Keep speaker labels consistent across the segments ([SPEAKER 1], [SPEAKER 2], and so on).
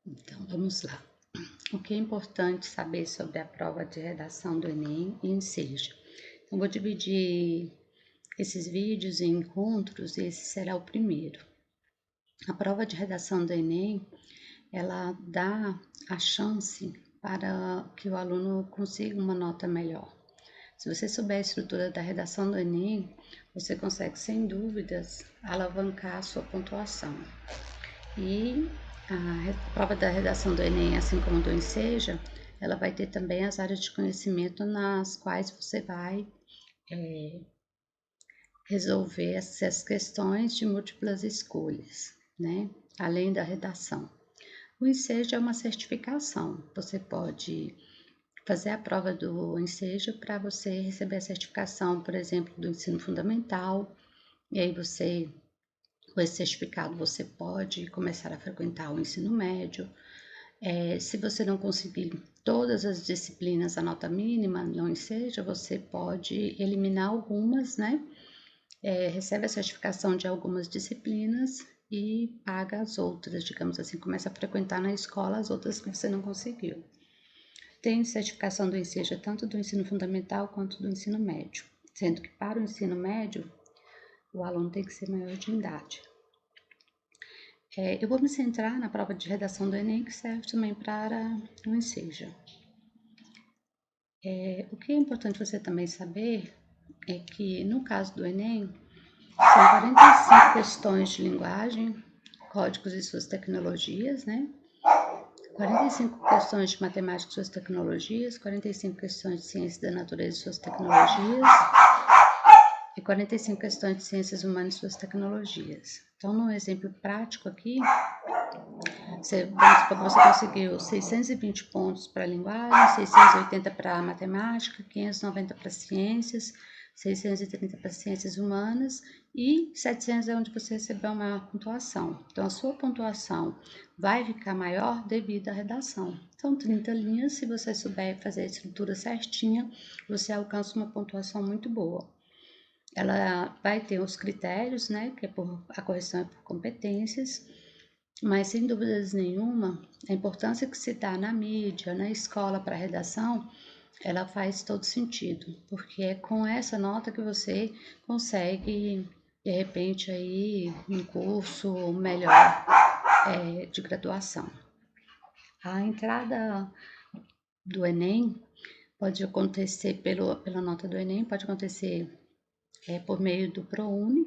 [SPEAKER 1] Então, vamos lá. O que é importante saber sobre a prova de redação do Enem e Enseja? Então, vou dividir esses vídeos em encontros e esse será o primeiro. A prova de redação do Enem, ela dá a chance para que o aluno consiga uma nota melhor. Se você souber a estrutura da redação do Enem, você consegue, sem dúvidas, alavancar a sua pontuação. E a prova da redação do Enem, assim como do Enseja, ela vai ter também as áreas de conhecimento nas quais você vai resolver essas questões de múltiplas escolhas, né? Além da redação. O Enseja é uma certificação. Você pode fazer a prova do Enseja para você receber a certificação, por exemplo, do ensino fundamental, e aí você, com esse certificado, você pode começar a frequentar o ensino médio. Se você não conseguir todas as disciplinas a nota mínima no Enseja, você pode eliminar algumas, né? Recebe a certificação de algumas disciplinas e paga as outras, digamos assim, começa a frequentar na escola as outras que você não conseguiu. Tem certificação do Enseja tanto do ensino fundamental quanto do ensino médio, sendo que para o ensino médio o aluno tem que ser maior de idade. Eu vou me centrar na prova de redação do Enem, que serve também para o Enseja. O que é importante você também saber é que, no caso do Enem, são 45 questões de linguagem, códigos e suas tecnologias, né? 45 questões de matemática e suas tecnologias, 45 questões de ciência da natureza e suas tecnologias, e 45 questões de ciências humanas e suas tecnologias. Então, no exemplo prático aqui, você conseguiu 620 pontos para linguagem, 680 para matemática, 590 para ciências, 630 para ciências humanas e 700 é onde você recebeu a maior pontuação. Então, a sua pontuação vai ficar maior devido à redação. São 30 linhas, se você souber fazer a estrutura certinha, você alcança uma pontuação muito boa. Ela vai ter os critérios, né, que a correção é por competências, mas sem dúvidas nenhuma, a importância que se dá na mídia, na escola para a redação, ela faz todo sentido, porque é com essa nota que você consegue, de repente, aí um curso melhor de graduação. A entrada do Enem pode acontecer pela nota do Enem, pode acontecer por meio do ProUni,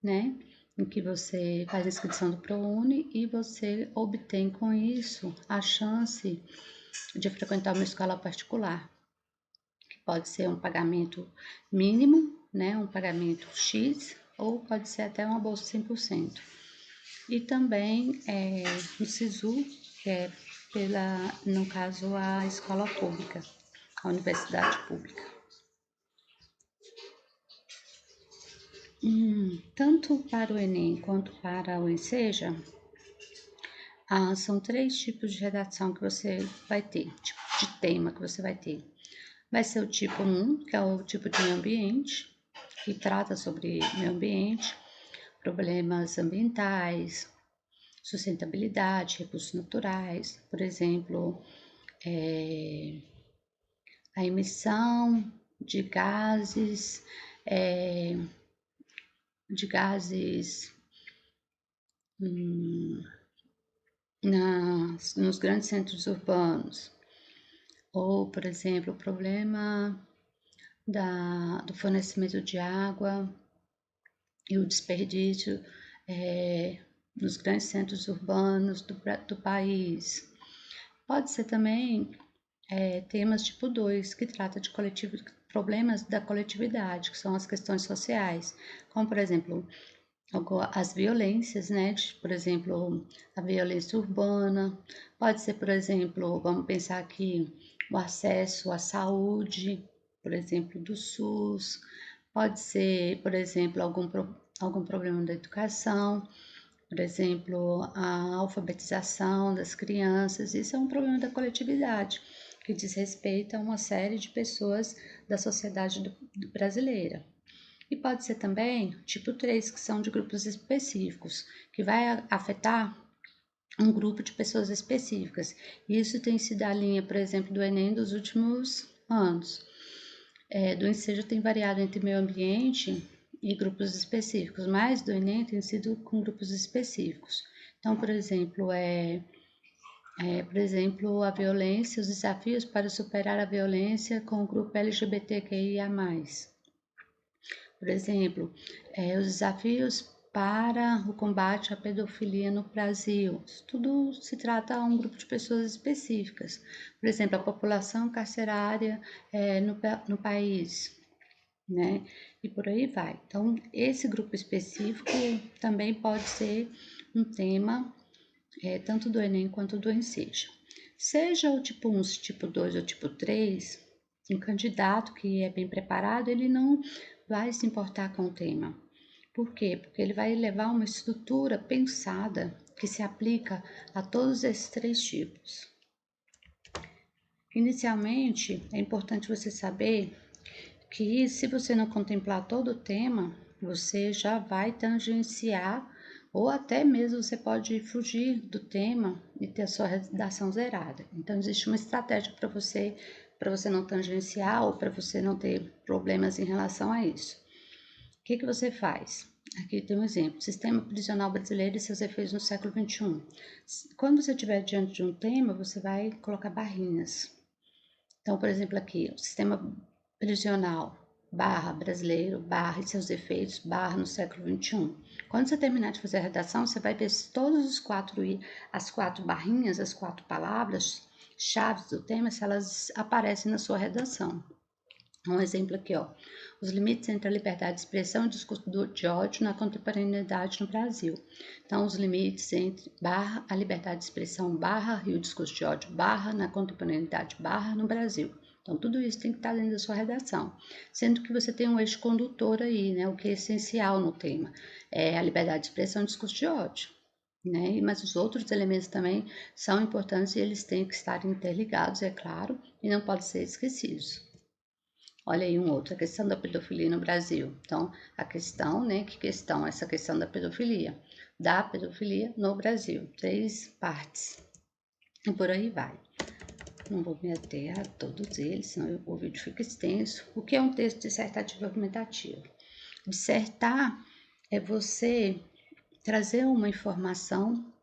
[SPEAKER 1] né? Em que você faz a inscrição do ProUni e você obtém com isso a chance de frequentar uma escola particular, que pode ser um pagamento mínimo, né? Um pagamento X, ou pode ser até uma bolsa 100%. E também no SISU, que é no caso, a escola pública, a universidade pública. Tanto para o Enem quanto para o Enseja, são 3 tipos de redação que você vai ter, tipo de tema que você vai ter. Vai ser o tipo 1, que é o tipo de meio ambiente, que trata sobre meio ambiente, problemas ambientais, sustentabilidade, recursos naturais, por exemplo, a emissão de gases, é, de gases nos grandes centros urbanos, ou, por exemplo, o problema do fornecimento de água e o desperdício nos grandes centros urbanos do país. Pode ser também temas tipo 2, que trata de problemas da coletividade, que são as questões sociais, como, por exemplo, as violências, né? Por exemplo, a violência urbana. Pode ser, por exemplo, vamos pensar aqui, o acesso à saúde, por exemplo, do SUS. Pode ser, por exemplo, algum problema da educação, por exemplo, a alfabetização das crianças. Isso é um problema da coletividade, que diz respeito a uma série de pessoas da sociedade brasileira. E pode ser também tipo 3, que são de grupos específicos, que vai afetar um grupo de pessoas específicas. Isso tem sido a linha, por exemplo, do Enem dos últimos anos. Do ensejo tem variado entre meio ambiente e grupos específicos, mas do Enem tem sido com grupos específicos. Então, por exemplo, a violência, os desafios para superar a violência com o grupo LGBTQIA+. Por exemplo, os desafios para o combate à pedofilia no Brasil. Isso tudo se trata a um grupo de pessoas específicas. Por exemplo, a população carcerária no país, né? E por aí vai. Então, esse grupo específico também pode ser um tema tanto do Enem quanto do Enseja. Seja o tipo 1, tipo 2 ou tipo 3, um candidato que é bem preparado, ele não vai se importar com o tema. Por quê? Porque ele vai levar uma estrutura pensada que se aplica a todos esses 3 tipos. Inicialmente, é importante você saber que se você não contemplar todo o tema, você já vai tangenciar ou até mesmo você pode fugir do tema e ter a sua redação zerada. Então existe uma estratégia para você não tangenciar ou para você não ter problemas em relação a isso. O que você faz? Aqui tem um exemplo: Sistema Prisional Brasileiro e seus efeitos no século XXI. Quando você estiver diante de um tema, você vai colocar barrinhas. Então, por exemplo, aqui, o sistema prisional brasileiro, e seus efeitos, no século XXI. Quando você terminar de fazer a redação, você vai ver se todos as 4 barrinhas, as 4 palavras chaves do tema, se elas aparecem na sua redação. Um exemplo aqui, ó. Os limites entre a liberdade de expressão e o discurso de ódio na contemporaneidade no Brasil. Então, os limites entre a liberdade de expressão e o discurso de ódio na contemporaneidade no Brasil. Então, tudo isso tem que estar dentro da sua redação. Sendo que você tem um eixo condutor aí, né? O que é essencial no tema. É a liberdade de expressão e o discurso de ódio. Né? Mas os outros elementos também são importantes e eles têm que estar interligados, é claro, e não podem ser esquecidos. Olha aí um outro, a questão da pedofilia no Brasil. Então, a questão, né? Que questão? Essa questão da pedofilia no Brasil. 3 partes. E por aí vai. Não vou me ater a todos eles, senão o vídeo fica extenso. O que é um texto dissertativo argumentativo? Dissertar é você trazer uma informação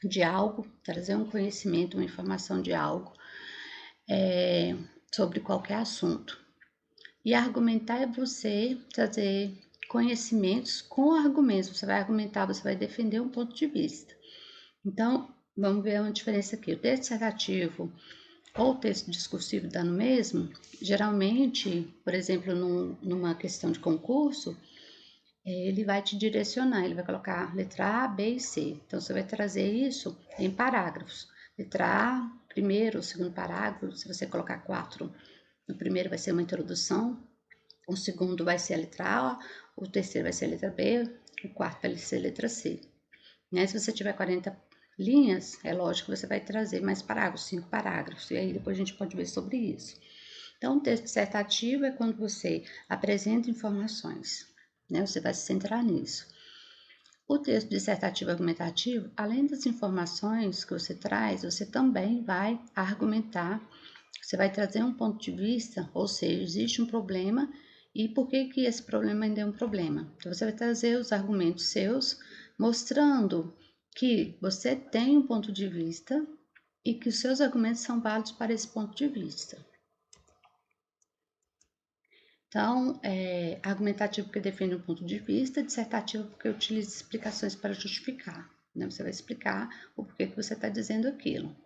[SPEAKER 1] de algo, trazer um conhecimento, uma informação de algo sobre qualquer assunto. E argumentar é você trazer conhecimentos com argumentos. Você vai argumentar, você vai defender um ponto de vista. Então, vamos ver uma diferença aqui. O texto dissertativo ou o texto discursivo dá no mesmo, geralmente, por exemplo, numa questão de concurso, ele vai te direcionar, ele vai colocar letra A, B e C. Então, você vai trazer isso em parágrafos. Letra A, primeiro, segundo parágrafo, se você colocar 4, o primeiro vai ser uma introdução, o segundo vai ser a letra A, o terceiro vai ser a letra B, o quarto vai ser a letra C. Né? Se você tiver 40 linhas, é lógico que você vai trazer mais parágrafos, 5 parágrafos, e aí depois a gente pode ver sobre isso. Então, o texto dissertativo é quando você apresenta informações, né? Você vai se centrar nisso. O texto dissertativo argumentativo, além das informações que você traz, você também vai argumentar, você vai trazer um ponto de vista, ou seja, existe um problema e por que esse problema ainda é um problema. Então, você vai trazer os argumentos seus, mostrando que você tem um ponto de vista e que os seus argumentos são válidos para esse ponto de vista. Então, argumentativo porque defende um ponto de vista, dissertativo porque utiliza explicações para justificar. Né? Você vai explicar o porquê que você está dizendo aquilo.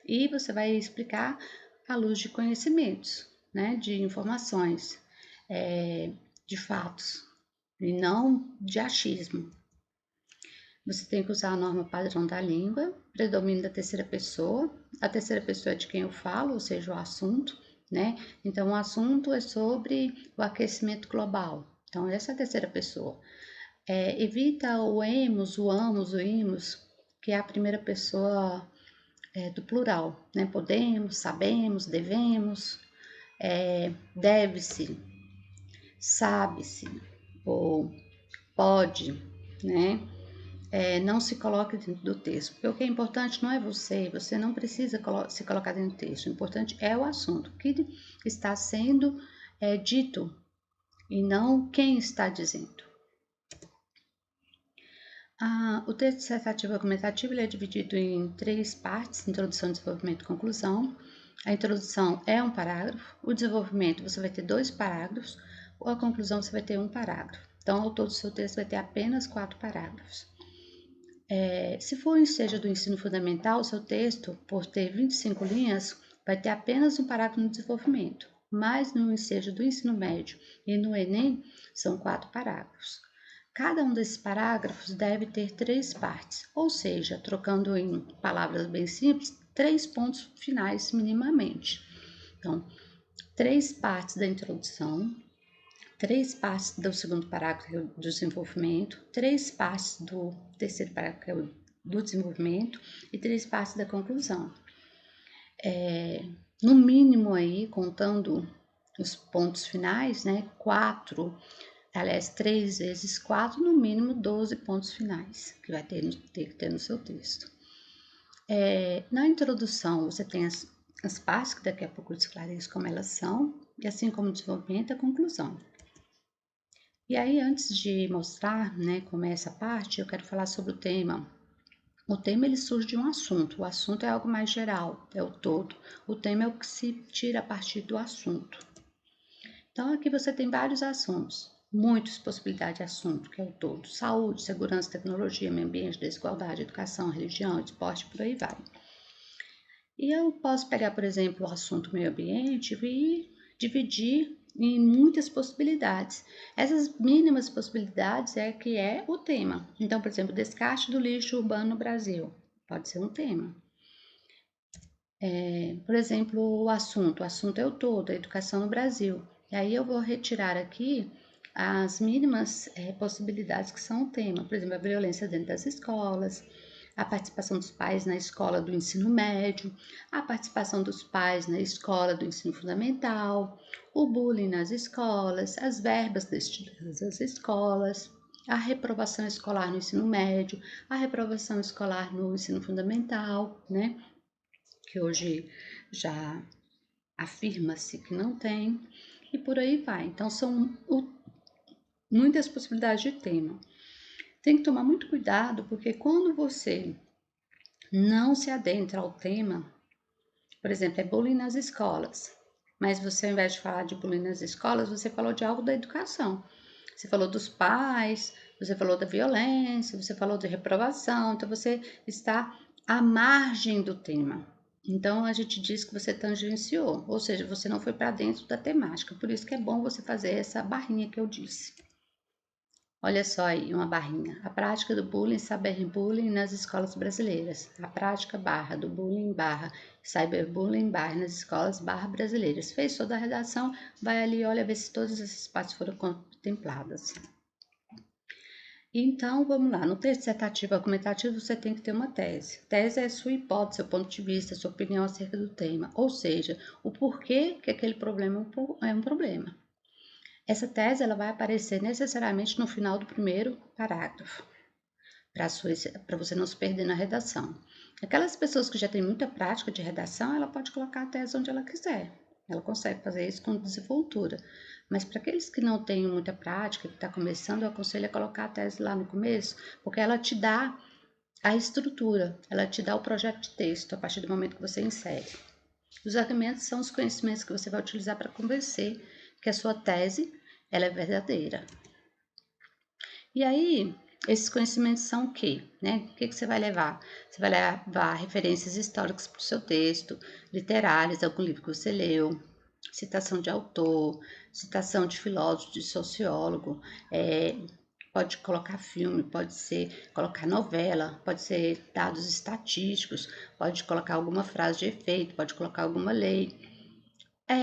[SPEAKER 1] E você vai explicar à luz de conhecimentos, né? De informações, de fatos, e não de achismo. Você tem que usar a norma padrão da língua, predomínio da terceira pessoa. A terceira pessoa é de quem eu falo, ou seja, o assunto, né? Então, o assunto é sobre o aquecimento global. Então, essa é a terceira pessoa. Evita o emos, o amos, o imos, que é a primeira pessoa do plural, né? Podemos, sabemos, devemos, deve-se, sabe-se, ou pode, né? não se coloque dentro do texto. Porque o que é importante não é você não precisa se colocar dentro do texto. O importante é o assunto, o que está sendo dito e não quem está dizendo. O texto dissertativo argumentativo ele é dividido em 3 partes: introdução, desenvolvimento e conclusão. A introdução é um parágrafo, o desenvolvimento você vai ter 2 parágrafos, a conclusão você vai ter 1 parágrafo. Então, ao todo, o seu texto vai ter apenas 4 parágrafos. Se for um ensejo do ensino fundamental, o seu texto, por ter 25 linhas, vai ter apenas um parágrafo no desenvolvimento, mas no ensejo do ensino médio e no Enem, são 4 parágrafos. Cada um desses parágrafos deve ter 3 partes, ou seja, trocando em palavras bem simples, 3 pontos finais minimamente. Então, 3 partes da introdução, 3 partes do segundo parágrafo, que é o do desenvolvimento, 3 partes do terceiro parágrafo, que é o do desenvolvimento, e 3 partes da conclusão. No mínimo aí, contando os pontos finais, né, 3 vezes 4, no mínimo 12 pontos finais, que vai ter que ter no seu texto. Na introdução, você tem as partes, que daqui a pouco eu esclareço como elas são, e assim como o desenvolvimento e a conclusão. E aí, antes de mostrar, né, como é essa parte, eu quero falar sobre o tema. O tema ele surge de um assunto, o assunto é algo mais geral, é o todo. O tema é o que se tira a partir do assunto. Então, aqui você tem vários assuntos, muitas possibilidades de assunto, que é o todo: saúde, segurança, tecnologia, meio ambiente, desigualdade, educação, religião, esporte, por aí vai. E eu posso pegar, por exemplo, o assunto meio ambiente e dividir em muitas possibilidades. Essas mínimas possibilidades é que é o tema. Então, por exemplo, descarte do lixo urbano no Brasil, pode ser um tema. Por exemplo, o assunto é o todo, a educação no Brasil. E aí eu vou retirar aqui as mínimas possibilidades que são o tema. Por exemplo, a violência dentro das escolas, a participação dos pais na escola do ensino médio, a participação dos pais na escola do ensino fundamental, o bullying nas escolas, as verbas destinadas às escolas, a reprovação escolar no ensino médio, a reprovação escolar no ensino fundamental, né? Que hoje já afirma-se que não tem, e por aí vai. Então, são muitas possibilidades de tema. Tem que tomar muito cuidado, porque quando você não se adentra ao tema, por exemplo, é bullying nas escolas, mas você, ao invés de falar de bullying nas escolas, você falou de algo da educação. Você falou dos pais, você falou da violência, você falou de reprovação, então você está à margem do tema. Então, a gente diz que você tangenciou, ou seja, você não foi para dentro da temática. Por isso que é bom você fazer essa barrinha que eu disse. Olha só aí, uma barrinha. A prática do bullying, cyberbullying nas escolas brasileiras. A prática barra do bullying barra cyberbullying barra nas escolas barra brasileiras. Fez toda a redação, vai ali, olha, ver se todas essas partes foram contempladas. Então, vamos lá. No texto dissertativo argumentativo, você tem que ter uma tese. Tese é sua hipótese, seu ponto de vista, sua opinião acerca do tema. Ou seja, o porquê que aquele problema é um problema. Essa tese ela vai aparecer necessariamente no final do primeiro parágrafo, para você não se perder na redação. Aquelas pessoas que já têm muita prática de redação, ela pode colocar a tese onde ela quiser. Ela consegue fazer isso com desenvoltura. Mas para aqueles que não têm muita prática, que está começando, eu aconselho a colocar a tese lá no começo, porque ela te dá a estrutura, ela te dá o projeto de texto a partir do momento que você insere. Os argumentos são os conhecimentos que você vai utilizar para convencer que a sua tese ela é verdadeira. E aí, esses conhecimentos são o quê? Né? O que você vai levar? Você vai levar referências históricas para o seu texto, literárias, algum livro que você leu, citação de autor, citação de filósofo, de sociólogo, pode colocar filme, pode ser colocar novela, pode ser dados estatísticos, pode colocar alguma frase de efeito, pode colocar alguma lei.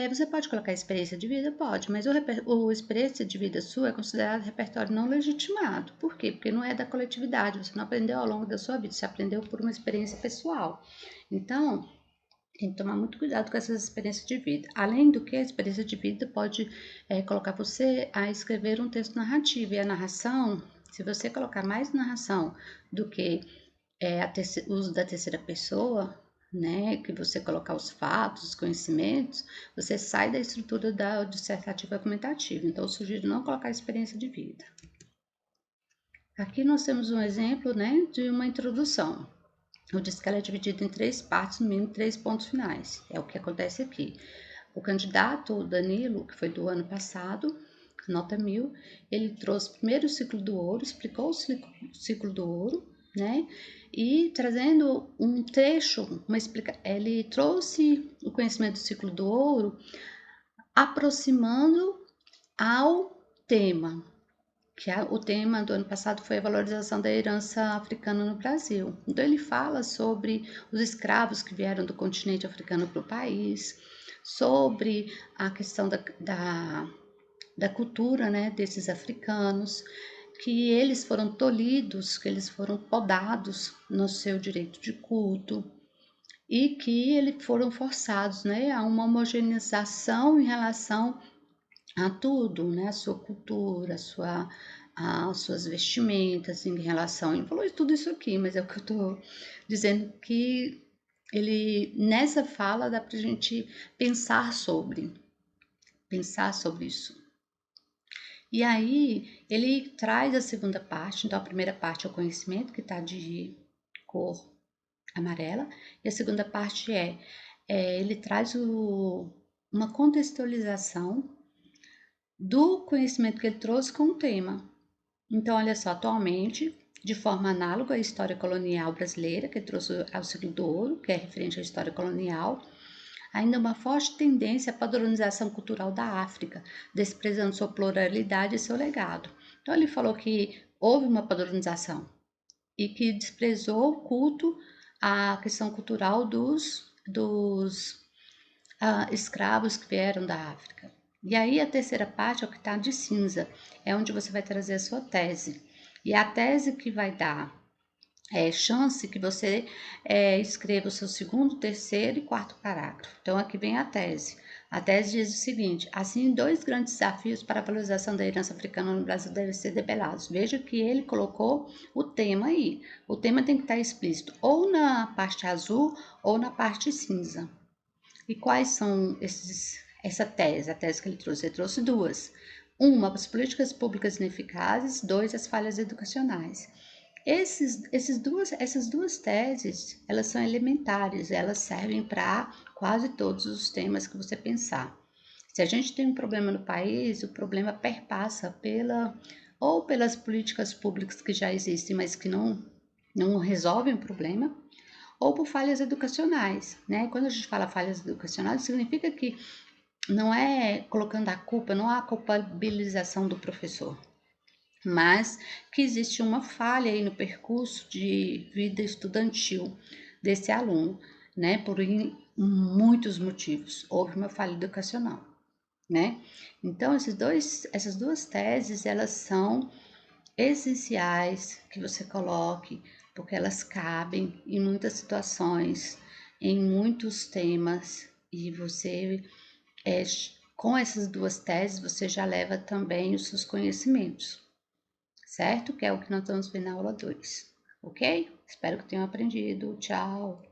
[SPEAKER 1] Você pode colocar experiência de vida? Pode, mas o experiência de vida sua é considerado repertório não legitimado. Por quê? Porque não é da coletividade, você não aprendeu ao longo da sua vida, você aprendeu por uma experiência pessoal. Então, tem que tomar muito cuidado com essas experiências de vida. Além do que, a experiência de vida pode colocar você a escrever um texto narrativo, e a narração Se você colocar mais narração do que o uso da terceira pessoa, né, que você colocar os fatos, os conhecimentos, você sai da estrutura da dissertativa argumentativa. Então, eu sugiro não colocar experiência de vida. Aqui nós temos um exemplo, né, de uma introdução. Eu disse que ela é dividida em 3 partes, no mínimo 3 pontos finais. É o que acontece aqui. O candidato Danilo, que foi do ano passado, nota 1000, ele trouxe primeiro o ciclo do ouro, explicou o ciclo do ouro, né? E trazendo um trecho, ele trouxe o conhecimento do ciclo do ouro, aproximando ao tema, o tema do ano passado foi a valorização da herança africana no Brasil. Então ele fala sobre os escravos que vieram do continente africano para o país, sobre a questão da cultura, né, desses africanos, que eles foram tolhidos, que eles foram podados no seu direito de culto e que eles foram forçados, né, a uma homogeneização em relação a tudo, né, a sua cultura, as suas vestimentas em relação, ele falou tudo isso aqui, mas é o que eu estou dizendo que ele, nessa fala, dá para a gente pensar sobre isso. E aí, ele traz a segunda parte. Então, a primeira parte é o conhecimento, que está de cor amarela, e a segunda parte ele traz uma contextualização do conhecimento que ele trouxe com o tema. Então, olha só, atualmente, de forma análoga à história colonial brasileira, que ele trouxe ao ciclo do ouro, que é referente à história colonial, ainda uma forte tendência à padronização cultural da África, desprezando sua pluralidade e seu legado. Então, ele falou que houve uma padronização e que desprezou o culto à questão cultural dos escravos que vieram da África. E aí a terceira parte é o que está de cinza, é onde você vai trazer a sua tese. E a tese que vai dar chance que você escreva o seu segundo, terceiro e quarto parágrafo. Então, aqui vem a tese. A tese diz o seguinte: assim, 2 grandes desafios para a valorização da herança africana no Brasil devem ser debelados. Veja que ele colocou o tema aí. O tema tem que estar explícito ou na parte azul ou na parte cinza. E quais são essa tese? A tese que ele trouxe? Ele trouxe 2. Uma, as políticas públicas ineficazes. 2, as falhas educacionais. Essas duas teses, elas são elementares, elas servem para quase todos os temas que você pensar. Se a gente tem um problema no país, o problema perpassa pelas políticas públicas que já existem, mas que não resolvem o problema, ou por falhas educacionais, né? Quando a gente fala falhas educacionais, significa que não é colocando a culpa, não há culpabilização do professor, mas que existe uma falha aí no percurso de vida estudantil desse aluno, né? Por muitos motivos, houve uma falha educacional, né? Então, essas duas teses, elas são essenciais que você coloque, porque elas cabem em muitas situações, em muitos temas, e você, com essas duas teses, você já leva também os seus conhecimentos, certo? Que é o que nós vamos ver na aula 2, ok? Espero que tenham aprendido. Tchau!